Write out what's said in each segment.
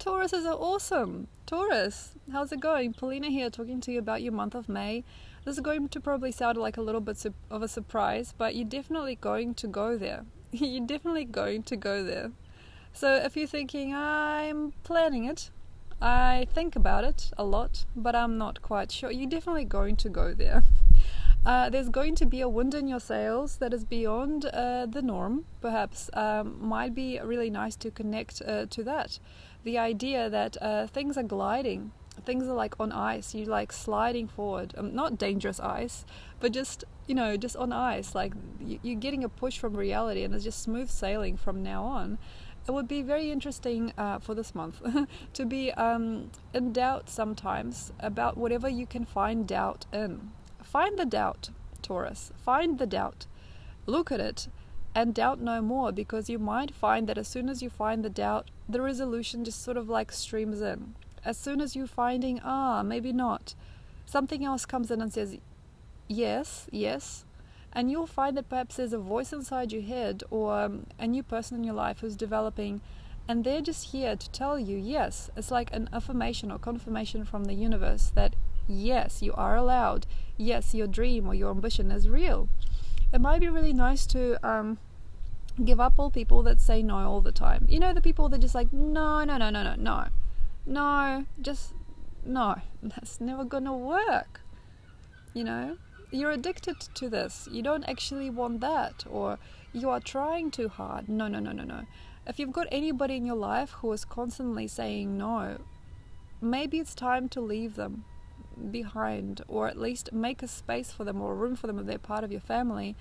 Tauruses are awesome. Taurus, how's it going? Polina here, talking to you about your month of May. This is going to probably sound like a little bit of a surprise, but you're definitely going to go there. You're definitely going to go there. So if you're thinking, I'm planning it, I think about it a lot, but I'm not quite sure, you're definitely going to go there. There's going to be a wind in your sails that is beyond the norm, perhaps. Might be really nice to connect to that. The idea that things are gliding, things are like on ice, you're like sliding forward. Not dangerous ice, but just, just on ice. Like you're getting a push from reality and it's just smooth sailing from now on. It would be very interesting for this month to be in doubt sometimes about whatever you can find doubt in. Find the doubt, Taurus. Find the doubt. Look at it and doubt no more, because you might find that as soon as you find the doubt, the resolution just sort of like streams in. As soon as you're finding, maybe not, something else comes in and says, yes, yes. And you'll find that perhaps there's a voice inside your head or a new person in your life who's developing, and they're just here to tell you, yes. It's like an affirmation or confirmation from the universe that, yes, you are allowed. Yes, your dream or your ambition is real. It might be really nice to give up all people that say no all the time. The people that just like, no, just no. That's never gonna work. You're addicted to this. You don't actually want that, or you are trying too hard. No. If you've got anybody in your life who is constantly saying no, maybe it's time to leave them behind, or at least make a space for them or room for them if they're part of your family,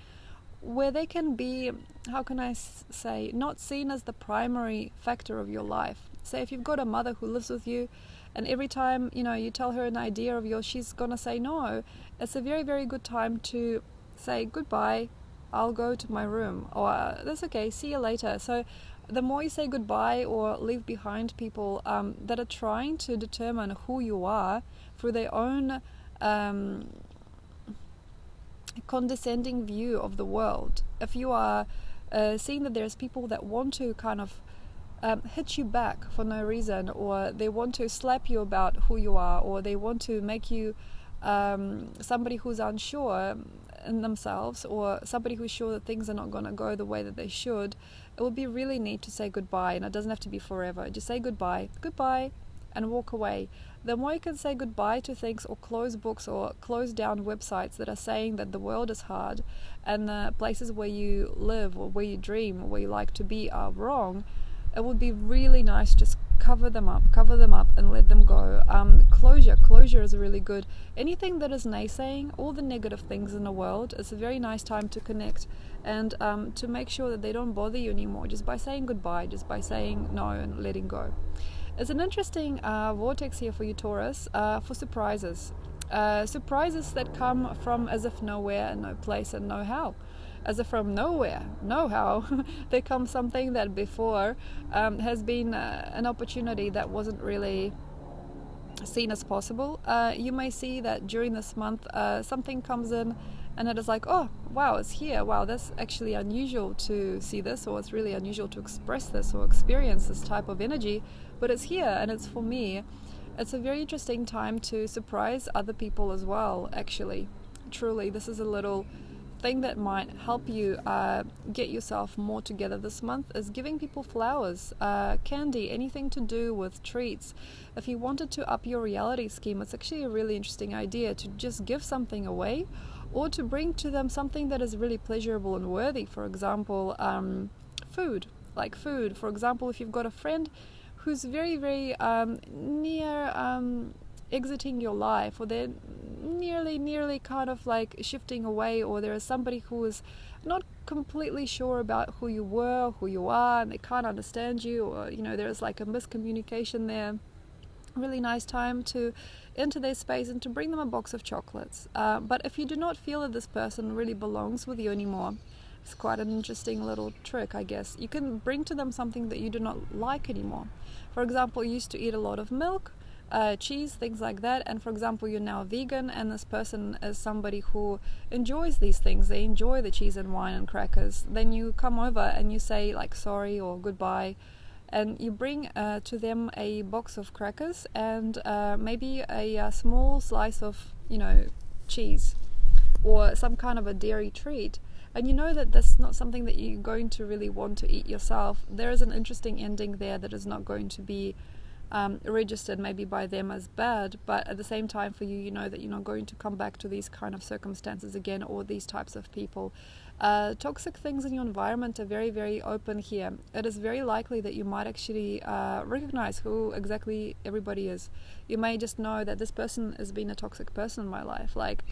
where they can be, how can I say, not seen as the primary factor of your life. Say if you've got a mother who lives with you, and every time you tell her an idea of yours, she's gonna say no, it's a very, very good time to say goodbye, I'll go to my room, or that's okay, see you later. So the more you say goodbye or leave behind people that are trying to determine who you are through their own condescending view of the world. If you are seeing that there's people that want to kind of hit you back for no reason, or they want to slap you about who you are, or they want to make you somebody who's unsure in themselves, or somebody who's sure that things are not going to go the way that they should, it would be really neat to say goodbye. And it doesn't have to be forever. Just say goodbye, and walk away. The more you can say goodbye to things, or close books, or close down websites that are saying that the world is hard and the places where you live or where you dream or where you like to be are wrong, it would be really nice to just cover them up and let them go. Closure is really good. Anything that is naysaying, all the negative things in the world, it's a very nice time to connect and to make sure that they don't bother you anymore, just by saying goodbye, just by saying no and letting go. It's an interesting vortex here for you, Taurus, for surprises. Surprises that come from as if nowhere and no place and no how. As if from nowhere, no how, there comes something that before has been an opportunity that wasn't really seen as possible. You may see that during this month something comes in and it is like, oh wow, it's here, wow, that's actually unusual to see this, or it's really unusual to express this or experience this type of energy, but it's here and it's for me. It's a very interesting time to surprise other people as well, actually. Truly, this is a little thing that might help you get yourself more together this month, is giving people flowers, candy, anything to do with treats. If you wanted to up your reality scheme, it's actually a really interesting idea to just give something away, or to bring to them something that is really pleasurable and worthy. For example, food. For example, if you've got a friend who's very, very near exiting your life, or they're nearly kind of like shifting away, or there is somebody who is not completely sure about who you were, who you are, and they can't understand you, or there's like a miscommunication there. Really nice time to enter their space and to bring them a box of chocolates. But if you do not feel that this person really belongs with you anymore, it's quite an interesting little trick, I guess. You can bring to them something that you do not like anymore. For example, you used to eat a lot of milk, cheese, things like that, and for example you're now vegan, and this person is somebody who enjoys these things, they enjoy the cheese and wine and crackers. Then you come over and you say like sorry or goodbye, and you bring to them a box of crackers and maybe a small slice of, cheese or some kind of a dairy treat, and you know that that's not something that you're going to really want to eat yourself, there is an interesting ending there that is not going to be registered maybe by them as bad, but at the same time for you, you know that you're not going to come back to these kind of circumstances again, or these types of people. Toxic things in your environment are very, very open here. It is very likely that you might actually recognize who exactly everybody is. You may just know that this person has been a toxic person in my life, like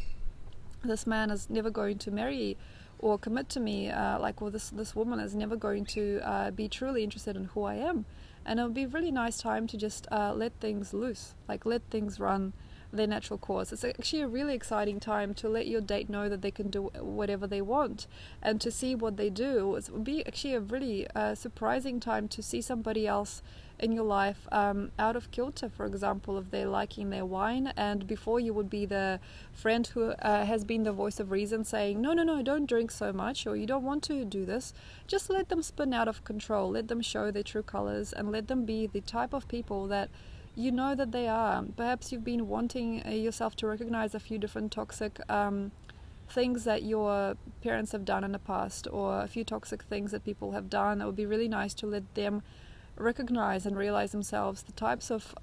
this man is never going to marry or commit to me, or this woman is never going to be truly interested in who I am. And it would be a really nice time to just let things loose, like let things run their natural course. It's actually a really exciting time to let your date know that they can do whatever they want and to see what they do. It would be actually a really surprising time to see somebody else in your life out of kilter, for example, if they're liking their wine, and before you would be the friend who has been the voice of reason saying, no, don't drink so much, or you don't want to do this. Just let them spin out of control, let them show their true colors, and let them be the type of people that you know that they are. Perhaps you've been wanting yourself to recognize a few different toxic things that your parents have done in the past, or a few toxic things that people have done. It would be really nice to let them recognize and realize themselves the types of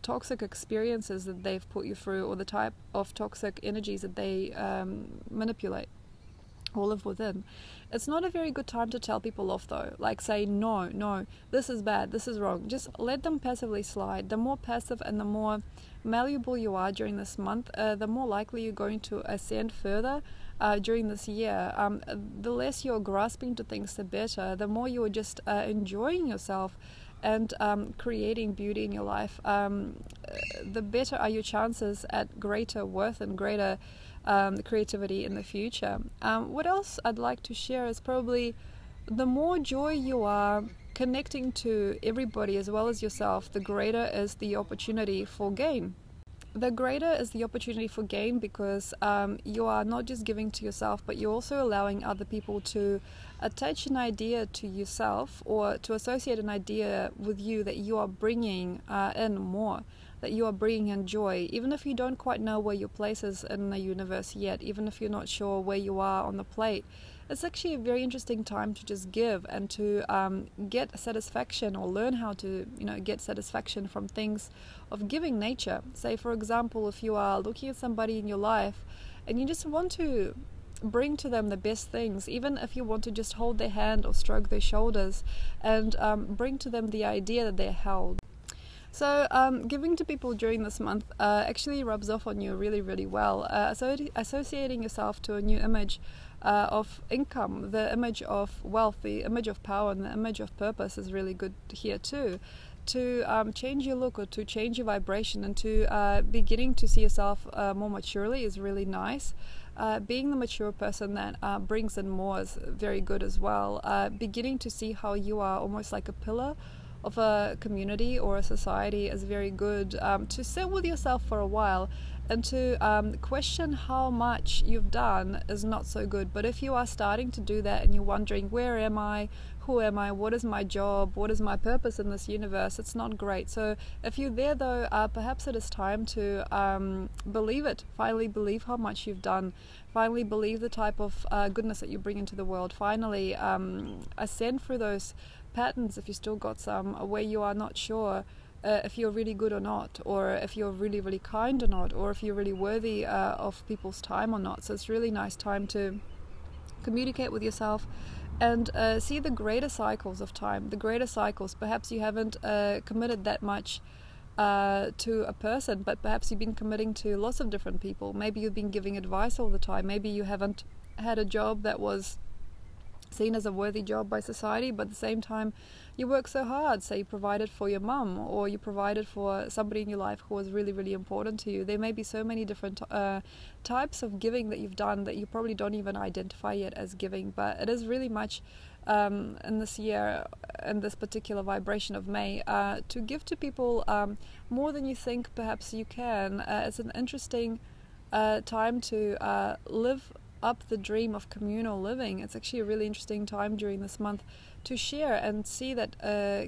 toxic experiences that they've put you through, or the type of toxic energies that they manipulate or live within. It's not a very good time to tell people off though, like say no, this is bad, this is wrong. Just let them passively slide. The more passive and the more malleable you are during this month, the more likely you're going to ascend further during this year. The less you're grasping to things, the better. The more you're just enjoying yourself and creating beauty in your life, the better are your chances at greater worth and greater creativity in the future. What else I'd like to share is probably the more joy you are connecting to everybody as well as yourself, the greater is the opportunity for gain. The greater is the opportunity for gain because you are not just giving to yourself, but you're also allowing other people to attach an idea to yourself, or to associate an idea with you that you are bringing in more, that you are bringing in joy, even if you don't quite know where your place is in the universe yet, even if you're not sure where you are on the plate. It's actually a very interesting time to just give and to get satisfaction, or learn how to get satisfaction from things of giving nature. Say for example, if you are looking at somebody in your life and you just want to bring to them the best things, even if you want to just hold their hand or stroke their shoulders, and bring to them the idea that they're held. So giving to people during this month actually rubs off on you really, really well. Associating yourself to a new image of income, the image of wealth, the image of power, and the image of purpose is really good here too. To change your look, or to change your vibration, and to beginning to see yourself more maturely is really nice. Being the mature person that brings in more is very good as well. Beginning to see how you are almost like a pillar of a community or a society is very good. To sit with yourself for a while and to question how much you've done is not so good. But if you are starting to do that and you're wondering, where am I, who am I, what is my job, what is my purpose in this universe, it's not great. So if you're there though, perhaps it is time to believe it. Finally believe how much you've done. Finally believe the type of goodness that you bring into the world. Finally ascend through those patterns, if you still got some, where you are not sure if you're really good or not, or if you're really, really kind or not, or if you're really worthy of people's time or not. So it's really nice time to communicate with yourself and see the greater cycles of time, the greater cycles. Perhaps you haven't committed that much to a person, but perhaps you've been committing to lots of different people. Maybe you've been giving advice all the time. Maybe you haven't had a job that was seen as a worthy job by society, but at the same time you work so hard. Say you provided for your mum, or you provided for somebody in your life who was really, really important to you. There may be so many different types of giving that you've done that you probably don't even identify yet as giving, but it is really much in this year, in this particular vibration of May, to give to people more than you think perhaps you can. It's an interesting time to live up the dream of communal living. It's actually a really interesting time during this month to share and see that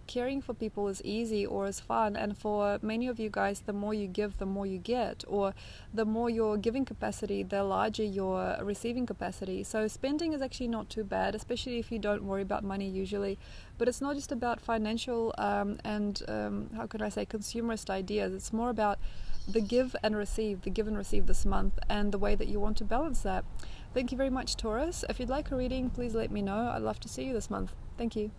caring for people is easy or is fun. And for many of you guys, the more you give, the more you get, or the more your giving capacity, the larger your receiving capacity. So spending is actually not too bad, especially if you don't worry about money usually. But it's not just about financial and how could I say, consumerist ideas. It's more about the give and receive this month, and the way that you want to balance that. Thank you very much, Taurus. If you'd like a reading, please let me know. I'd love to see you this month. Thank you.